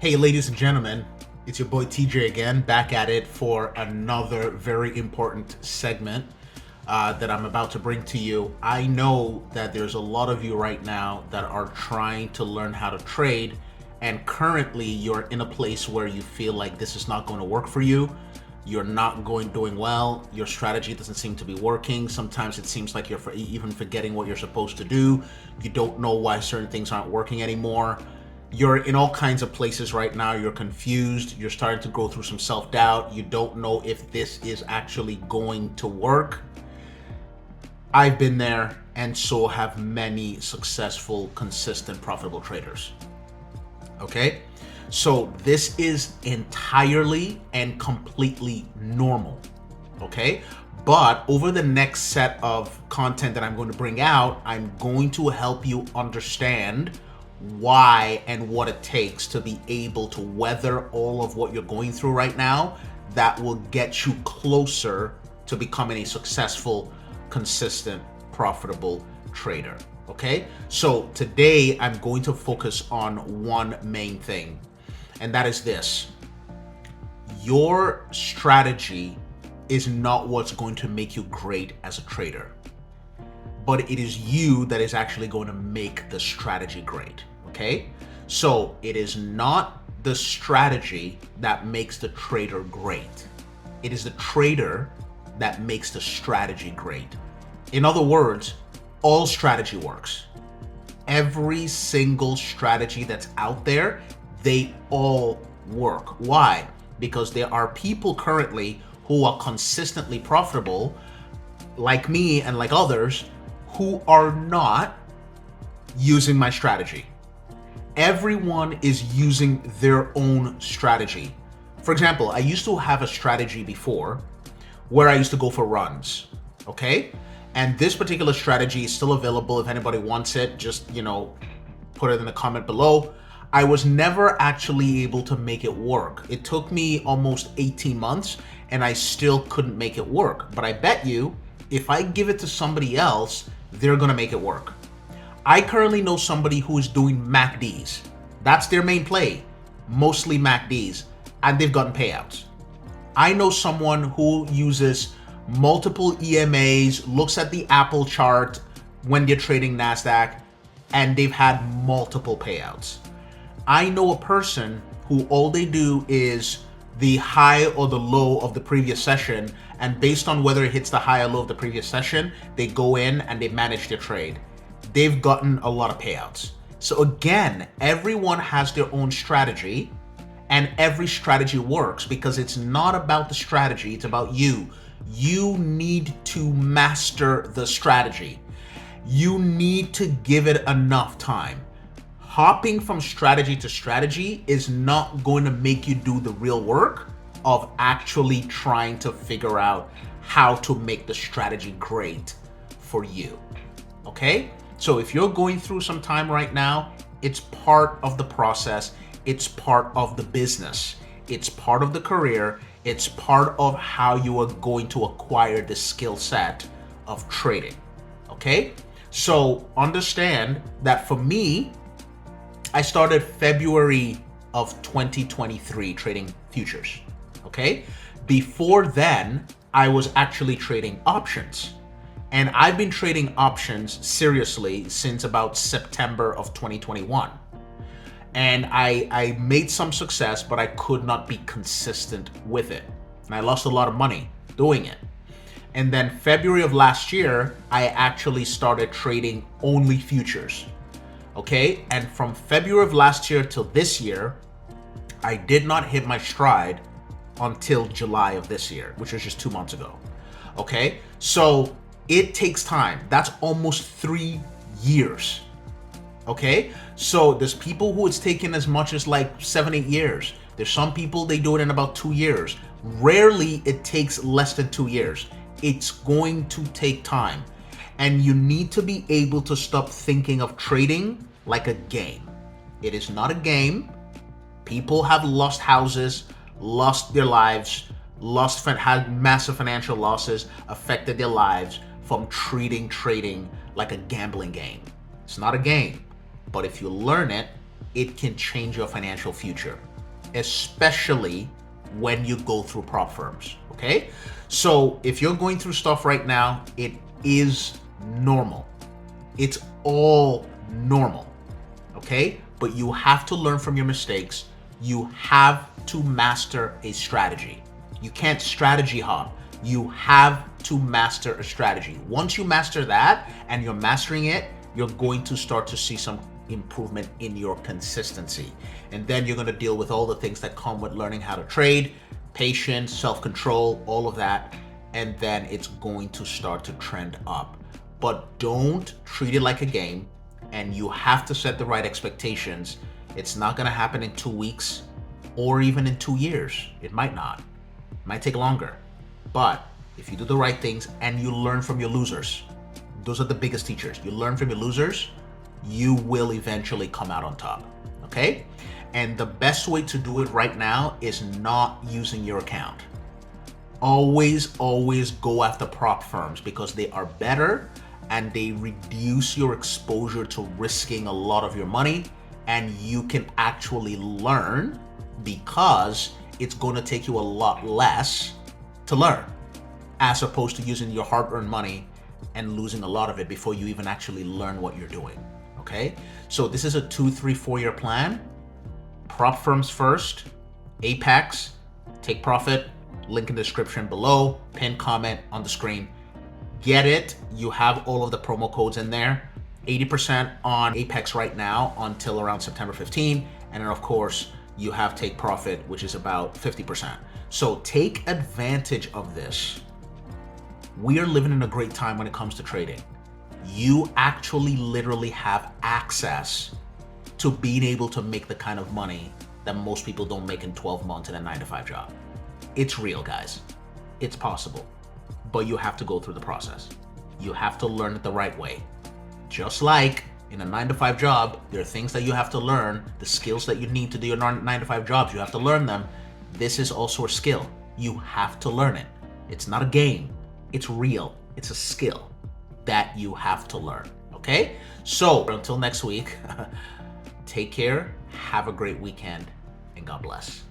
Hey, ladies and gentlemen, it's your boy TJ again, back at it for another very important segment that I'm about to bring to you. I know that there's a lot of you right now that are trying to learn how to trade, and currently you're in a place where you feel like this is not going to work for you. You're not doing well. Your strategy doesn't seem to be working. Sometimes it seems like you're even forgetting what you're supposed to do. You don't know why certain things aren't working anymore. You're in all kinds of places right now. You're confused. You're starting to go through some self-doubt. You don't know if this is actually going to work. I've been there, and so have many successful, consistent, profitable traders. Okay? So this is entirely and completely normal. Okay? But over the next set of content that I'm going to bring out, I'm going to help you understand why and what it takes to be able to weather all of what you're going through right now that will get you closer to becoming a successful, consistent, profitable trader. Okay, so today I'm going to focus on one main thing, and that is this: your strategy is not what's going to make you great as a trader, but it is you that is actually going to make the strategy great. Okay, so it is not the strategy that makes the trader great. It is the trader that makes the strategy great. In other words, all strategy works. Every single strategy that's out there, they all work. Why? Because there are people currently who are consistently profitable, like me and like others, who are not using my strategy. Everyone is using their own strategy. For example, I used to have a strategy before where I used to go for runs, okay? And this particular strategy is still available. If anybody wants it, just, put it in the comment below. I was never actually able to make it work. It took me almost 18 months and I still couldn't make it work. But I bet you, if I give it to somebody else, they're gonna make it work. I currently know somebody who is doing MACDs. That's their main play, mostly MACDs, and they've gotten payouts. I know someone who uses multiple EMAs, looks at the Apple chart when they're trading Nasdaq, and they've had multiple payouts. I know a person who all they do is the high or the low of the previous session, and based on whether it hits the high or low of the previous session, they go in and they manage their trade. They've gotten a lot of payouts. So again, everyone has their own strategy, and every strategy works because it's not about the strategy, it's about you. You need to master the strategy. You need to give it enough time. Hopping from strategy to strategy is not going to make you do the real work of actually trying to figure out how to make the strategy great for you. Okay? So if you're going through some time right now, it's part of the process. It's part of the business. It's part of the career. It's part of how you are going to acquire the skill set of trading. Okay? So understand that for me, I started February of 2023 trading futures. Okay? Before then, I was actually trading options. And I've been trading options seriously since about September of 2021. And I made some success, but I could not be consistent with it. And I lost a lot of money doing it. And then February of last year, I actually started trading only futures. Okay? And from February of last year till this year, I did not hit my stride until July of this year, which was just 2 months ago. Okay? So it takes time. That's almost 3 years. Okay? So there's people who it's taken as much as like 7-8 years. There's some people, they do it in about 2 years. Rarely it takes less than 2 years. It's going to take time. And you need to be able to stop thinking of trading like a game. It is not a game. People have lost houses, lost their lives, had massive financial losses, affected their lives from treating trading like a gambling game. It's not a game, but if you learn it, it can change your financial future. especially when you go through prop firms, okay? So if you're going through stuff right now, it is normal. It's all normal, okay? But you have to learn from your mistakes. You have to master a strategy. You can't strategy hop. You have to master a strategy. Once you master that and you're mastering it, you're going to start to see some improvement in your consistency. And then you're going to deal with all the things that come with learning how to trade, patience, self-control, all of that. And then it's going to start to trend up. But don't treat it like a game, and you have to set the right expectations. It's not going to happen in 2 weeks or even in 2 years. It might not. It might take longer. But if you do the right things and you learn from your losers, those are the biggest teachers. You learn from your losers, you will eventually come out on top, okay? And the best way to do it right now is not using your account. Always go after prop firms because they are better and they reduce your exposure to risking a lot of your money, and you can actually learn because it's going to take you a lot less to learn, as opposed to using your hard-earned money and losing a lot of it before you even actually learn what you're doing, okay? So this is a 2, 3, 4 year plan. Prop firms first, Apex, Take Profit, link in the description below, pinned comment on the screen. Get it. You have all of the promo codes in there. 80% on Apex right now until around September 15. And then of course you have Take Profit, which is about 50%. So take advantage of this. We are living in a great time when it comes to trading. You actually literally have access to being able to make the kind of money that most people don't make in 12 months in a 9-to-5 job. It's real, guys. It's possible, but you have to go through the process. You have to learn it the right way. Just like in a 9-to-5 job, there are things that you have to learn, the skills that you need to do your 9-to-5 jobs, you have to learn them. This is also a skill. You have to learn it. It's not a game. It's real. It's a skill that you have to learn, okay? So until next week, take care, have a great weekend, and God bless.